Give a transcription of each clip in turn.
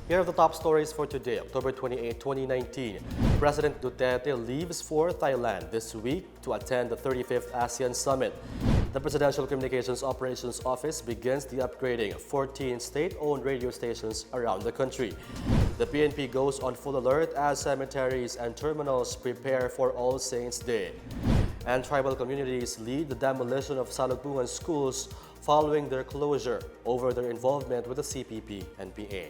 Here are the top stories for today, October 28, 2019. President Duterte leaves for Thailand this week to attend the 35th ASEAN Summit. The Presidential Communications Operations Office begins the upgrading of 14 state-owned radio stations around the country. The PNP goes on full alert as cemeteries and terminals prepare for All Saints' Day. And tribal communities lead the demolition of Salugpungan schools following their closure over their involvement with the CPP and PA.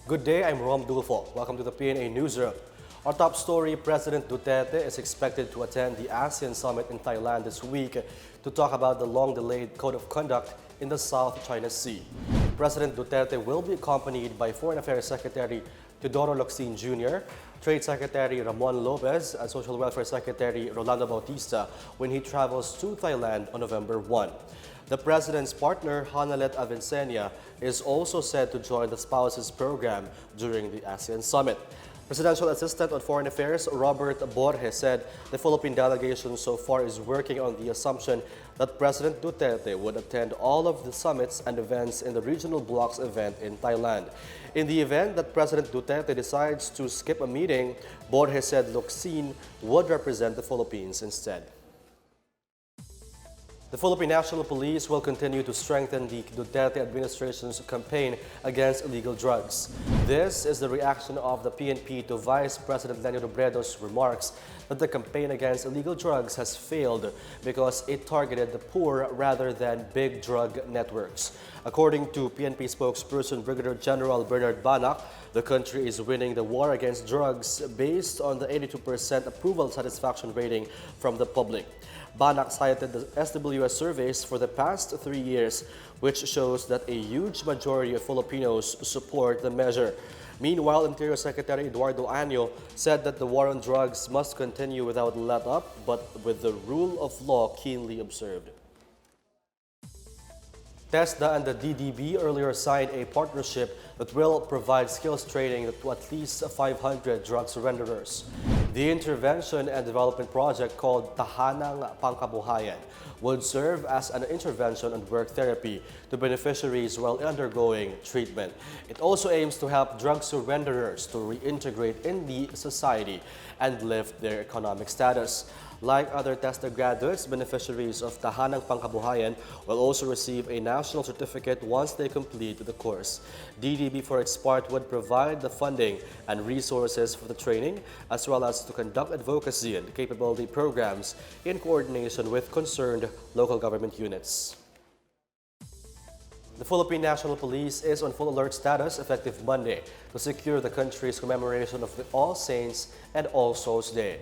Good day, I'm Rom Dulfo. Welcome to the PNA Newsroom. Our top story, President Duterte is expected to attend the ASEAN Summit in Thailand this week to talk about the long-delayed Code of Conduct in the South China Sea. President Duterte will be accompanied by Foreign Affairs Secretary Teodoro Locsin Jr., Trade Secretary Ramon Lopez, and Social Welfare Secretary Rolando Bautista when he travels to Thailand on November 1. The President's partner, Hanalet Avicennia, is also said to join the spouses program during the ASEAN Summit. Presidential Assistant on Foreign Affairs Robert Borges said the Philippine delegation so far is working on the assumption that President Duterte would attend all of the summits and events in the Regional Bloc's event in Thailand. In the event that President Duterte decides to skip a meeting, Borges said Locsin would represent the Philippines instead. The Philippine National Police will continue to strengthen the Duterte administration's campaign against illegal drugs. This is the reaction of the PNP to Vice President Leni Robredo's remarks that the campaign against illegal drugs has failed because it targeted the poor rather than big drug networks. According to PNP spokesperson Brigadier General Bernard Banak, the country is winning the war against drugs based on the 82% approval satisfaction rating from the public. Banak cited the SWS surveys for the past 3 years, which shows that a huge majority of Filipinos support the measure. Meanwhile, Interior Secretary Eduardo Año said that the war on drugs must continue without let-up, but with the rule of law keenly observed. TESDA and the DDB earlier signed a partnership that will provide skills training to at least 500 drug surrenderers. The intervention and development project called Tahanang Pangkabuhayan would serve as an intervention and work therapy to beneficiaries while undergoing treatment. It also aims to help drug surrenderers to reintegrate in the society and lift their economic status. Like other TESDA graduates, beneficiaries of Tahanang Pangkabuhayan will also receive a national certificate once they complete the course. DDB, for its part, would provide the funding and resources for the training, as well as to conduct advocacy and capability programs in coordination with concerned local government units. The Philippine National Police is on full alert status effective Monday to secure the country's commemoration of the All Saints and All Souls Day.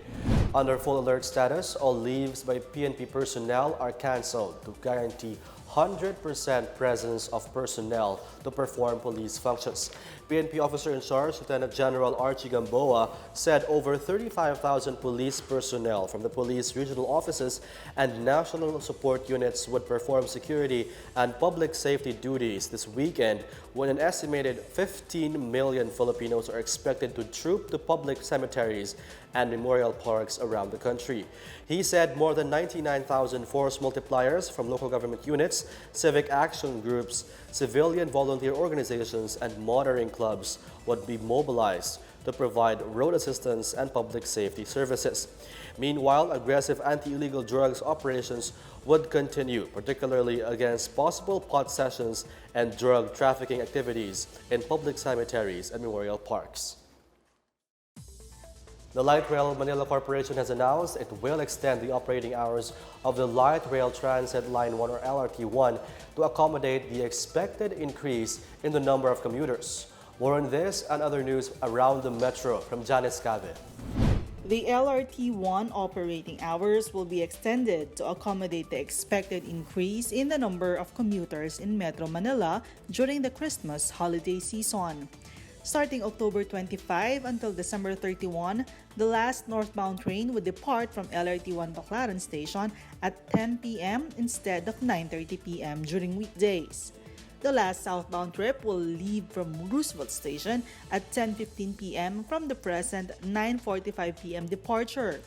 Under full alert status, all leaves by PNP personnel are cancelled to guarantee 100% presence of personnel to perform police functions. PNP Officer in Charge, Lieutenant General Archie Gamboa, said over 35,000 police personnel from the police regional offices and national support units would perform security and public safety duties this weekend when an estimated 15 million Filipinos are expected to troop to public cemeteries and memorial parks around the country. He said more than 99,000 force multipliers from local government units, civic action groups, civilian volunteer organizations, and monitoring clubs would be mobilized to provide road assistance and public safety services. Meanwhile, aggressive anti-illegal drugs operations would continue, particularly against possible pot sessions and drug trafficking activities in public cemeteries and memorial parks. The Light Rail Manila Corporation has announced it will extend the operating hours of the Light Rail Transit Line 1 or LRT1 to accommodate the expected increase in the number of commuters. More on this and other news around the metro from Janice Cave. The LRT1 operating hours will be extended to accommodate the expected increase in the number of commuters in Metro Manila during the Christmas holiday season. Starting October 25 until December 31, the last northbound train would depart from LRT1 Baclaran Station at 10 p.m. instead of 9:30 p.m. during weekdays. The last southbound trip will leave from Roosevelt Station at 10:15 p.m. from the present 9:45 p.m. departure.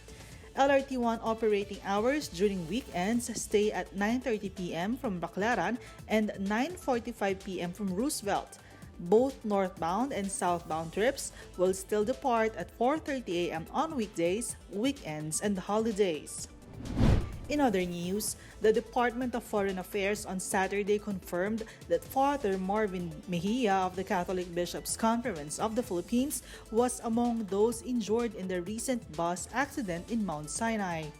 LRT1 operating hours during weekends stay at 9:30 p.m. from Baclaran and 9:45 p.m. from Roosevelt. Both northbound and southbound trips will still depart at 4:30 a.m. on weekdays, weekends, and holidays. In other news, the Department of Foreign Affairs on Saturday confirmed that Father Marvin Mejia of the Catholic Bishops' Conference of the Philippines was among those injured in the recent bus accident in Mount Sinai.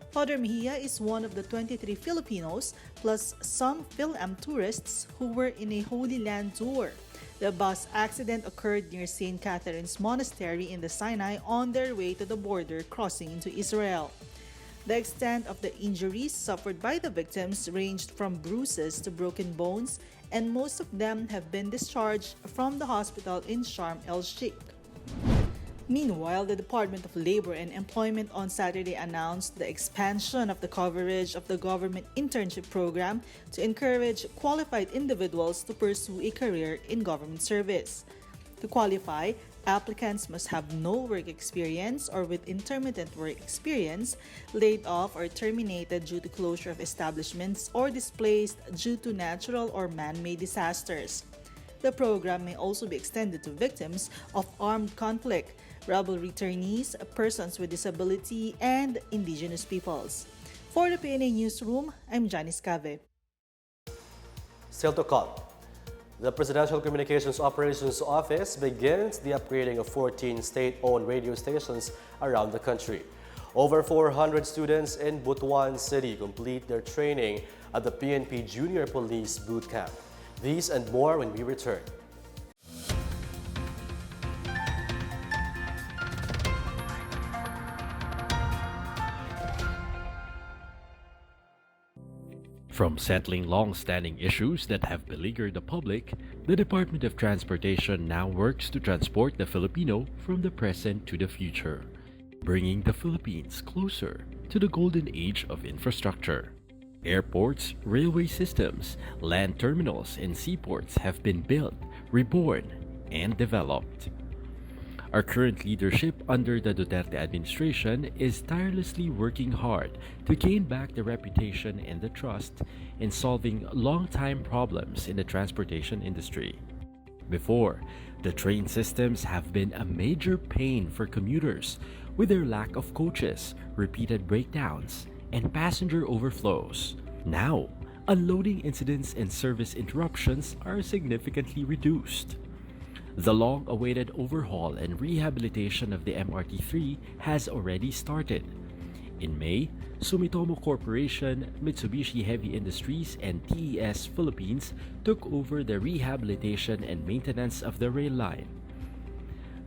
Father Mejia is one of the 23 Filipinos, plus some Phil-Am tourists who were in a Holy Land tour. The bus accident occurred near St. Catherine's Monastery in the Sinai on their way to the border crossing into Israel. The extent of the injuries suffered by the victims ranged from bruises to broken bones, and most of them have been discharged from the hospital in Sharm el-Sheikh. Meanwhile, the Department of Labor and Employment on Saturday announced the expansion of the coverage of the government internship program to encourage qualified individuals to pursue a career in government service. To qualify, applicants must have no work experience or with intermittent work experience, laid off or terminated due to closure of establishments, or displaced due to natural or man-made disasters. The program may also be extended to victims of armed conflict, rebel returnees, persons with disability, and indigenous peoples. For the PNA Newsroom, I'm Janice Cave. Still to come, the Presidential Communications Operations Office begins the upgrading of 14 state-owned radio stations around the country. Over 400 students in Butuan City complete their training at the PNP Junior Police Boot Camp. These and more when we return. From settling long-standing issues that have beleaguered the public, the Department of Transportation now works to transport the Filipino from the present to the future, bringing the Philippines closer to the golden age of infrastructure. Airports, railway systems, land terminals, and seaports have been built, reborn, and developed. Our current leadership under the Duterte administration is tirelessly working hard to gain back the reputation and the trust in solving long-time problems in the transportation industry. Before, the train systems have been a major pain for commuters with their lack of coaches, repeated breakdowns, and passenger overflows. Now, unloading incidents and service interruptions are significantly reduced. The long-awaited overhaul and rehabilitation of the MRT-3 has already started. In May, Sumitomo Corporation, Mitsubishi Heavy Industries, and TES Philippines took over the rehabilitation and maintenance of the rail line.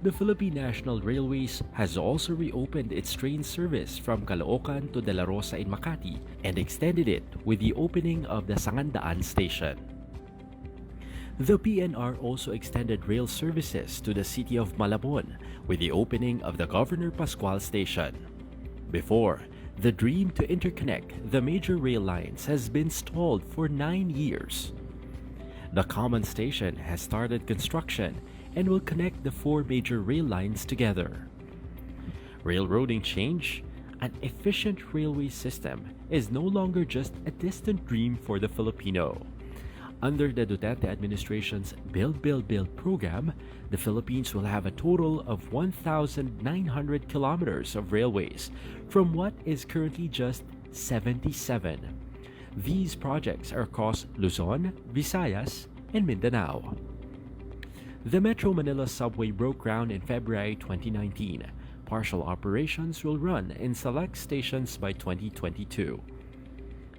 The Philippine National Railways has also reopened its train service from Caloocan to De La Rosa in Makati and extended it with the opening of the Sangandaan station. The PNR also extended rail services to the city of Malabon with the opening of the Governor Pascual station. Before, the dream to interconnect the major rail lines has been stalled for 9 years. The common station has started construction and will connect the 4 major rail lines together. Railroading change, an efficient railway system, is no longer just a distant dream for the Filipino. Under the Duterte administration's Build, Build, Build program, the Philippines will have a total of 1,900 kilometers of railways from what is currently just 77. These projects are across Luzon, Visayas, and Mindanao. The Metro Manila subway broke ground in February 2019. Partial operations will run in select stations by 2022.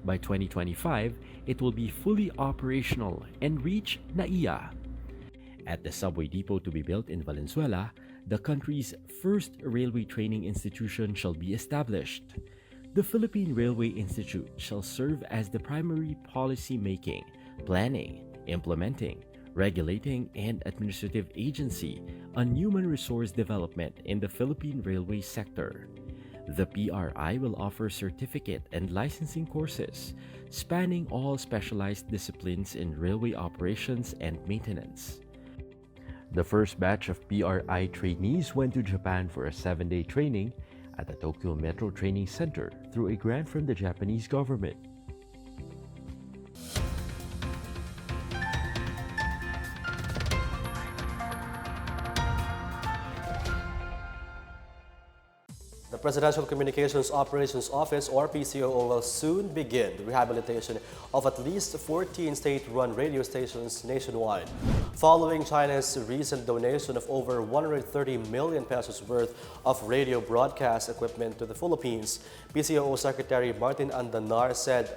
By 2025, it will be fully operational and reach NAIA. At the subway depot to be built in Valenzuela, the country's first railway training institution shall be established. The Philippine Railway Institute shall serve as the primary policy-making, planning, implementing, regulating, and administrative agency on human resource development in the Philippine railway sector. The PRI will offer certificate and licensing courses spanning all specialized disciplines in railway operations and maintenance. The first batch of PRI trainees went to Japan for a 7-day training at the Tokyo Metro Training Center through a grant from the Japanese government. The Presidential Communications Operations Office, or PCOO, will soon begin the rehabilitation of at least 14 state-run radio stations nationwide. Following China's recent donation of over 130 million pesos worth of radio broadcast equipment to the Philippines, PCOO Secretary Martin Andanar said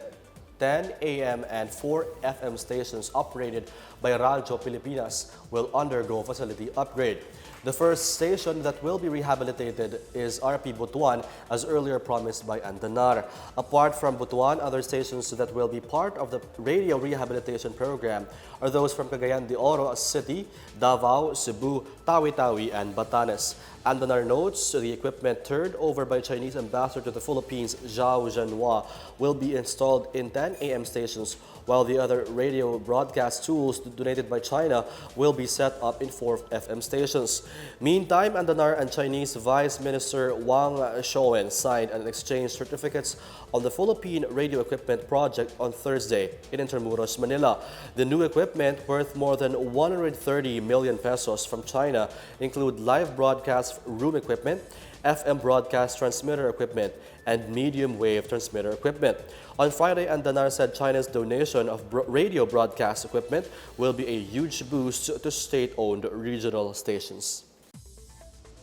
10 AM and 4 FM stations operated by Radyo Pilipinas will undergo facility upgrade. The first station that will be rehabilitated is RP Butuan, as earlier promised by Andanar. Apart from Butuan, other stations that will be part of the radio rehabilitation program are those from Cagayan de Oro City, Davao, Cebu, Tawi-Tawi, and Batanes. Andanar notes the equipment turned over by Chinese ambassador to the Philippines, Zhao Zhenhua, will be installed in 10 AM stations, while the other radio broadcast tools donated by China will be set up in 4 FM stations. Meantime, Andanar and Chinese Vice Minister Wang Shouwen signed and exchanged certificates on the Philippine radio equipment project on Thursday in Intramuros, Manila. The new equipment, worth more than 130 million pesos from China, include live broadcast room equipment, FM broadcast transmitter equipment, and medium-wave transmitter equipment. On Friday, Andanar said China's donation of radio broadcast equipment will be a huge boost to state-owned regional stations.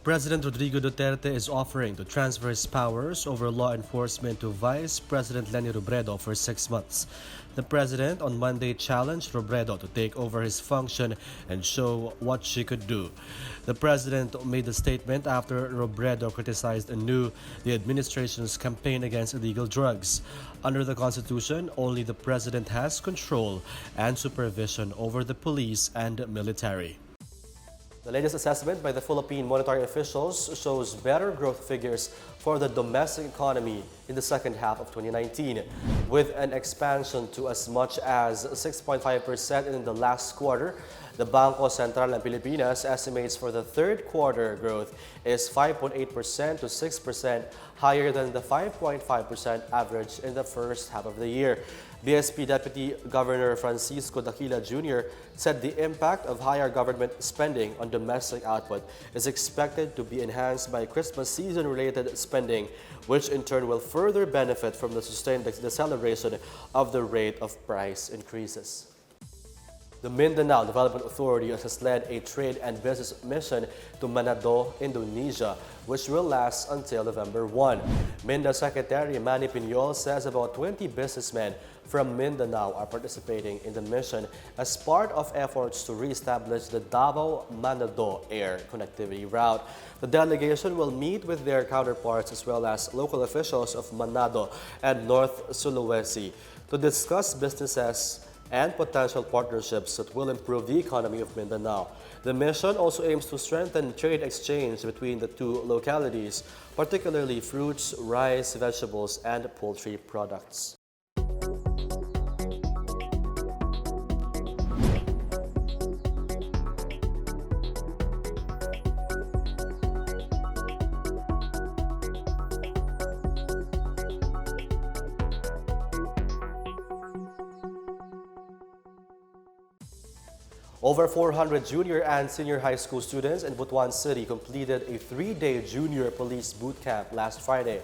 President Rodrigo Duterte is offering to transfer his powers over law enforcement to Vice President Leni Robredo for 6 months. The president on Monday challenged Robredo to take over his function and show what she could do. The president made the statement after Robredo criticized anew the administration's campaign against illegal drugs. Under the Constitution, only the president has control and supervision over the police and military. The latest assessment by the Philippine monetary officials shows better growth figures for the domestic economy in the second half of 2019, with an expansion to as much as 6.5% in the last quarter. The Bangko Sentral ng Pilipinas estimates for the third quarter growth is 5.8% to 6% higher than the 5.5% average in the first half of the year. BSP Deputy Governor Francisco Daquila Jr. said the impact of higher government spending on domestic output is expected to be enhanced by Christmas season-related spending, which in turn will further benefit from the sustained deceleration of the rate of price increases. The Mindanao Development Authority has led a trade and business mission to Manado, Indonesia, which will last until November 1. Minda Secretary Manny Piñol says about 20 businessmen from Mindanao are participating in the mission as part of efforts to re-establish the Davao-Manado air connectivity route. The delegation will meet with their counterparts as well as local officials of Manado and North Sulawesi to discuss businesses and potential partnerships that will improve the economy of Mindanao. The mission also aims to strengthen trade exchange between the two localities, particularly fruits, rice, vegetables, and poultry products. Over 400 junior and senior high school students in Butuan City completed a 3-day junior police boot camp last Friday.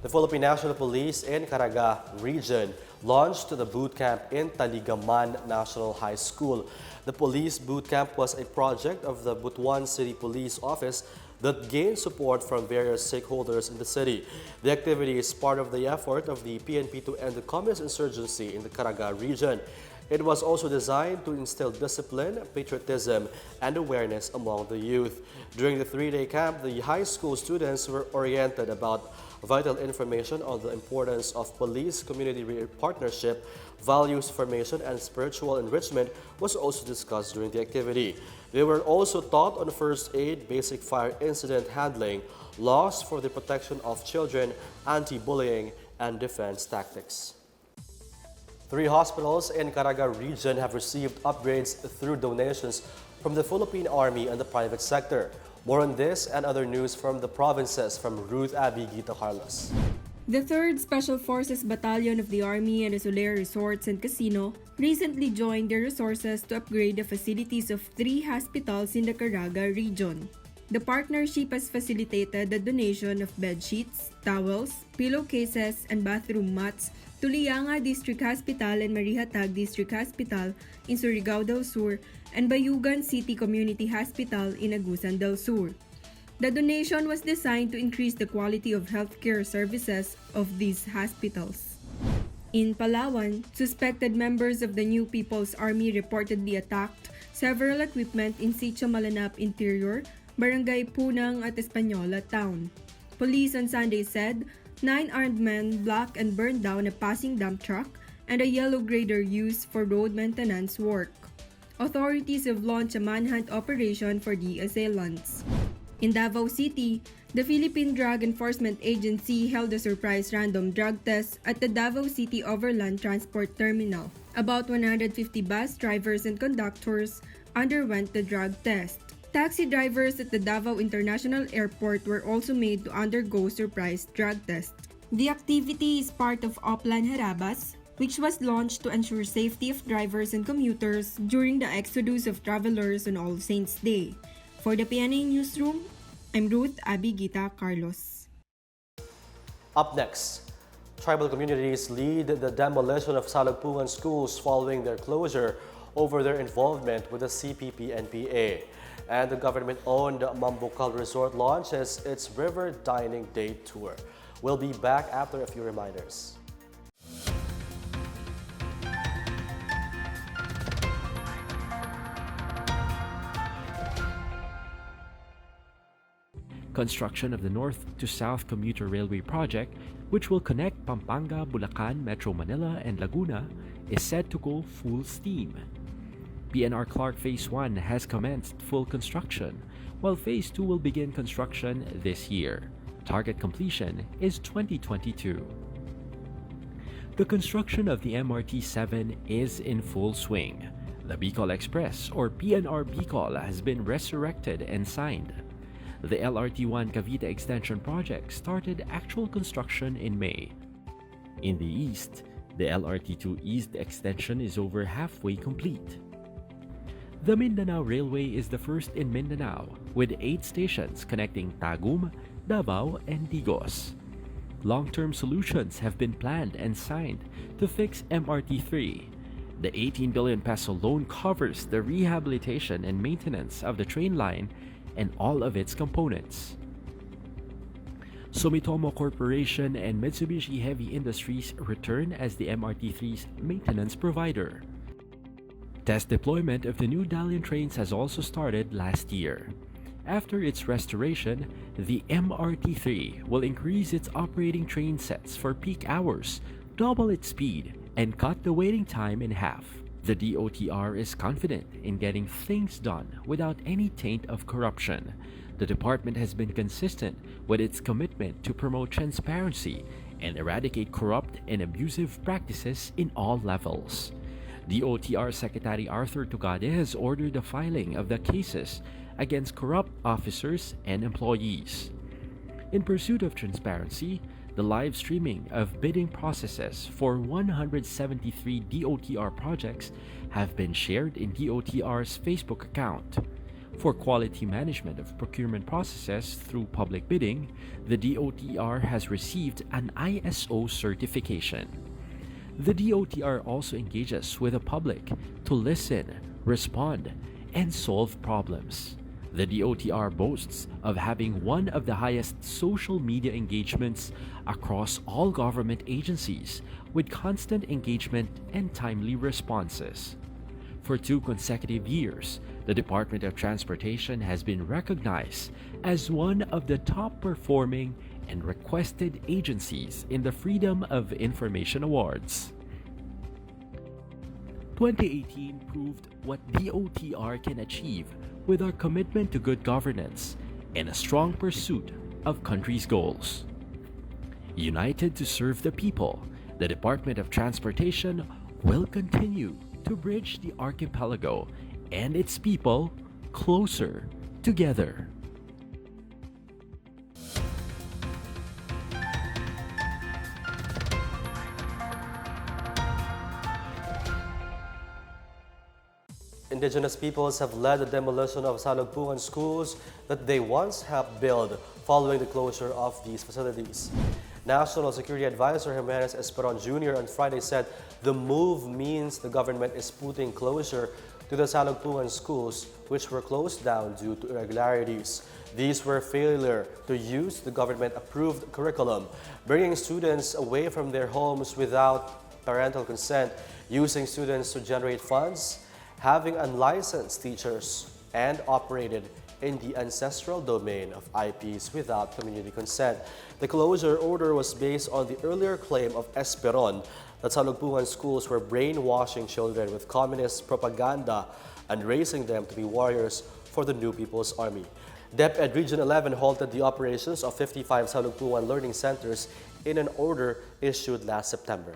The Philippine National Police in Caraga region launched the boot camp in Taligaman National High School. The police boot camp was a project of the Butuan City Police Office that gained support from various stakeholders in the city. The activity is part of the effort of the PNP to end the communist insurgency in the Caraga region. It was also designed to instill discipline, patriotism, and awareness among the youth. During the 3-day camp, the high school students were oriented about vital information on the importance of police-community partnership, values formation, and spiritual enrichment was also discussed during the activity. They were also taught on first aid, basic fire incident handling, laws for the protection of children, anti-bullying, and defense tactics. 3 hospitals in Caraga region have received upgrades through donations from the Philippine Army and the private sector. More on this and other news from the provinces from Ruth Abby Gita Carlos. The 3rd Special Forces Battalion of the Army and the Soler Resorts and Casino recently joined their resources to upgrade the facilities of 3 hospitals in the Caraga region. The partnership has facilitated the donation of bed sheets, towels, pillowcases, and bathroom mats to Lianga District Hospital and Marihatag District Hospital in Surigao del Sur and Bayugan City Community Hospital in Agusan del Sur. The donation was designed to increase the quality of healthcare services of these hospitals. In Palawan, suspected members of the New People's Army reportedly attacked several equipment in Sitio Malanap Interior, Barangay Punang at Española Town. Police on Sunday said 9 armed men blocked and burned down a passing dump truck and a yellow grader used for road maintenance work. Authorities have launched a manhunt operation for the assailants. In Davao City, the Philippine Drug Enforcement Agency held a surprise random drug test at the Davao City Overland Transport Terminal. About 150 bus drivers and conductors underwent the drug test. Taxi drivers at the Davao International Airport were also made to undergo surprise drug tests. The activity is part of Oplan Harabas, which was launched to ensure safety of drivers and commuters during the exodus of travelers on All Saints' Day. For the PNA Newsroom, I'm Ruth Abby Gita Carlos. Up next, tribal communities lead the demolition of Salugpungan schools following their closure over their involvement with the CPP-NPA. And the government-owned Mambukal Resort launches its River Dining Day Tour. We'll be back after a few reminders. Construction of the North to South Commuter Railway project, which will connect Pampanga, Bulacan, Metro Manila, and Laguna, is set to go full steam. PNR Clark Phase 1 has commenced full construction, while Phase 2 will begin construction this year. Target completion is 2022. The construction of the MRT-7 is in full swing. The Bicol Express, or PNR Bicol, has been resurrected and signed. The LRT-1 Cavite Extension project started actual construction in May. In the east, the LRT-2 East Extension is over halfway complete. The Mindanao Railway is the first in Mindanao, with 8 stations connecting Tagum, Davao, and Digos. Long-term solutions have been planned and signed to fix MRT-3. The 18 billion peso loan covers the rehabilitation and maintenance of the train line and all of its components. Sumitomo Corporation and Mitsubishi Heavy Industries return as the MRT-3's maintenance provider. Test deployment of the new Dalian trains has also started last year. After its restoration, the MRT-3 will increase its operating train sets for peak hours, double its speed, and cut the waiting time in half. The DOTR is confident in getting things done without any taint of corruption. The department has been consistent with its commitment to promote transparency and eradicate corrupt and abusive practices in all levels. DOTR Secretary Arthur Tugade has ordered the filing of the cases against corrupt officers and employees. In pursuit of transparency, the live streaming of bidding processes for 173 DOTR projects have been shared in DOTR's Facebook account. For quality management of procurement processes through public bidding, the DOTR has received an ISO certification. The DOTR also engages with the public to listen, respond, and solve problems. The DOTR boasts of having one of the highest social media engagements across all government agencies, with constant engagement and timely responses. For 2 consecutive years, the Department of Transportation has been recognized as one of the top-performing and requested agencies in the Freedom of Information Awards. 2018 proved what DOTR can achieve with our commitment to good governance and a strong pursuit of country's goals. United to serve the people, the Department of Transportation will continue to bridge the archipelago and its people closer together. indigenous peoples have led the demolition of Salugpungan schools that they once helped build following the closure of these facilities. National Security Advisor Jimenez Esperon Jr. on Friday said the move means the government is putting closure to the Salugpungan schools, which were closed down due to irregularities. These were failure to use the government-approved curriculum, bringing students away from their homes without parental consent, using students to generate funds, having unlicensed teachers, and operated in the ancestral domain of IPs without community consent. The closure order was based on the earlier claim of Esperon that Salugpungan schools were brainwashing children with communist propaganda and raising them to be warriors for the New People's Army. DepEd Region 11 halted the operations of 55 Salugpungan learning centers in an order issued last September.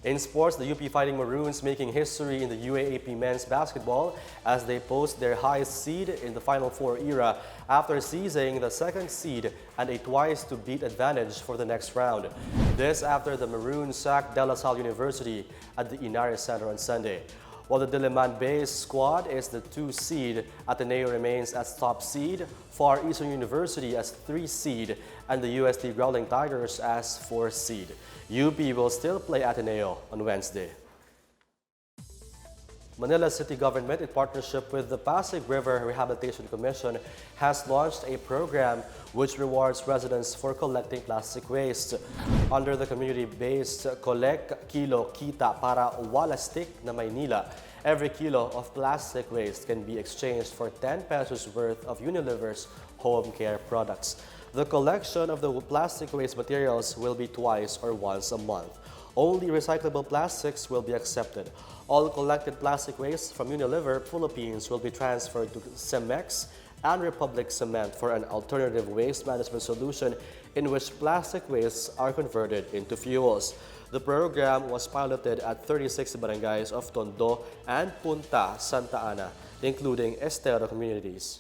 In sports, the UP Fighting Maroons making history in the UAAP men's basketball as they post their highest seed in the Final Four era after seizing the second seed and a twice-to-beat advantage for the next round. This after the Maroons sacked De La Salle University at the Inares Center on Sunday. While the Diliman-based squad is the 2 seed, Ateneo remains as top seed, Far Eastern University as 3 seed, and the UST Growling Tigers as 4 seed. UP will still play Ateneo on Wednesday. Manila City Government, in partnership with the Pasig River Rehabilitation Commission, has launched a program which rewards residents for collecting plastic waste. Under the community-based Collect Kilo Kita para Walastik na Maynila, every kilo of plastic waste can be exchanged for 10 pesos worth of Unilever's home care products. The collection of the plastic waste materials will be twice or once a month. Only recyclable plastics will be accepted. All collected plastic waste from Unilever Philippines will be transferred to Cemex and Republic Cement for an alternative waste management solution in which plastic wastes are converted into fuels. The program was piloted at 36 barangays of Tondo and Punta Santa Ana, including Estero communities.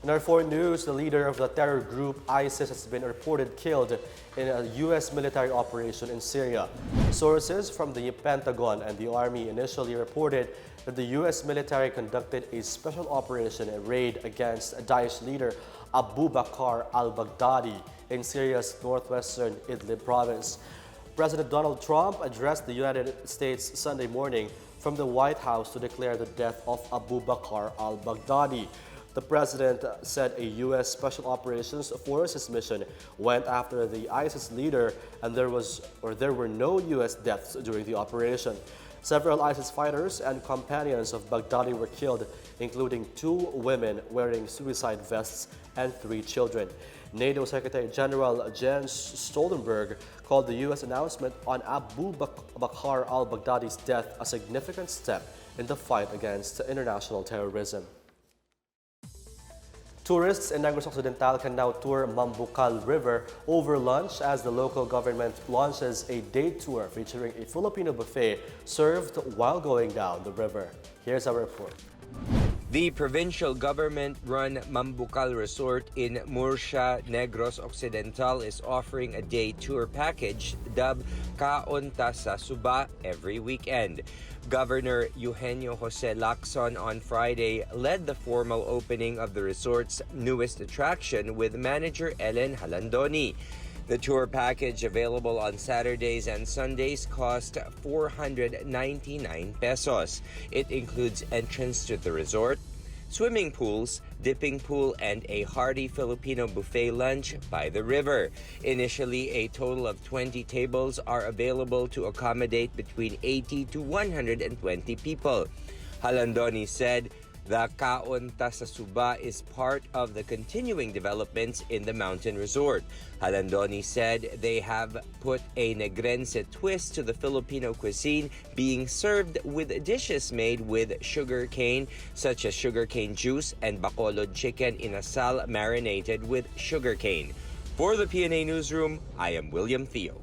In our foreign news, the leader of the terror group ISIS has been reported killed in a U.S. military operation in Syria. Sources from the Pentagon and the Army initially reported that the U.S. military conducted a special operation and raid against Daesh leader Abu Bakr al-Baghdadi in Syria's northwestern Idlib province. President Donald Trump addressed the United States Sunday morning from the White House to declare the death of Abu Bakr al-Baghdadi. The president said a U.S. Special Operations Forces mission went after the ISIS leader and there were no U.S. deaths during the operation. Several ISIS fighters and companions of Baghdadi were killed, including 2 women wearing suicide vests and 3 children. NATO Secretary General Jens Stoltenberg called the U.S. announcement on Abu Bakr al-Baghdadi's death a significant step in the fight against international terrorism. Tourists in Negros Occidental can now tour Mambucal River over lunch as the local government launches a day tour featuring a Filipino buffet served while going down the river. Here's our report. The provincial government-run Mambucal Resort in Murcia, Negros Occidental is offering a day tour package dubbed Kaon Ta sa Suba every weekend. Governor Eugenio Jose Lacson on Friday led the formal opening of the resort's newest attraction with manager Ellen Halandoni. The tour package, available on Saturdays and Sundays, cost 499 pesos. It includes entrance to the resort, swimming pools, dipping pool, and a hearty Filipino buffet lunch by the river. Initially, a total of 20 tables are available to accommodate between 80 to 120 people. Halandoni said the Kaon Ta sa Suba is part of the continuing developments in the mountain resort. Halandoni said they have put a Negrense twist to the Filipino cuisine, being served with dishes made with sugar cane, such as sugarcane juice and bacolod chicken in a sal marinated with sugarcane. For the PNA Newsroom, I am William Theo.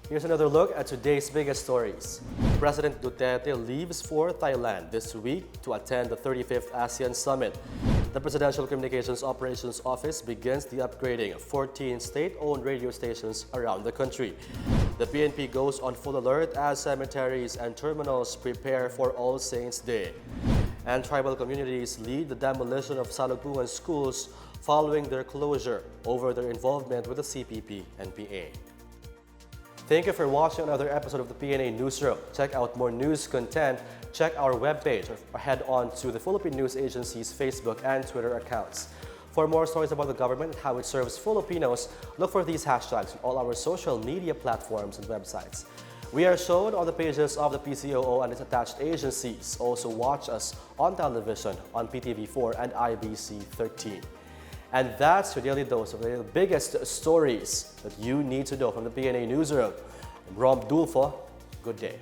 Here's another look at today's biggest stories. President Duterte leaves for Thailand this week to attend the 35th ASEAN Summit. The Presidential Communications Operations Office begins the upgrading of 14 state-owned radio stations around the country. The PNP goes on full alert as cemeteries and terminals prepare for All Saints' Day. And tribal communities lead the demolition of Salugpungan schools following their closure over their involvement with the CPP and PA. Thank you for watching another episode of the PNA Newsroom. Check out more news content, check our webpage, or head on to the Philippine News Agency's Facebook and Twitter accounts. For more stories about the government and how it serves Filipinos, look for these hashtags on all our social media platforms and websites. We are shown on the pages of the PCOO and its attached agencies. Also watch us on television on PTV4 and IBC 13. And that's your daily dose of the biggest stories that you need to know from the PNA Newsroom. I'm Rom Dulfo. Good day.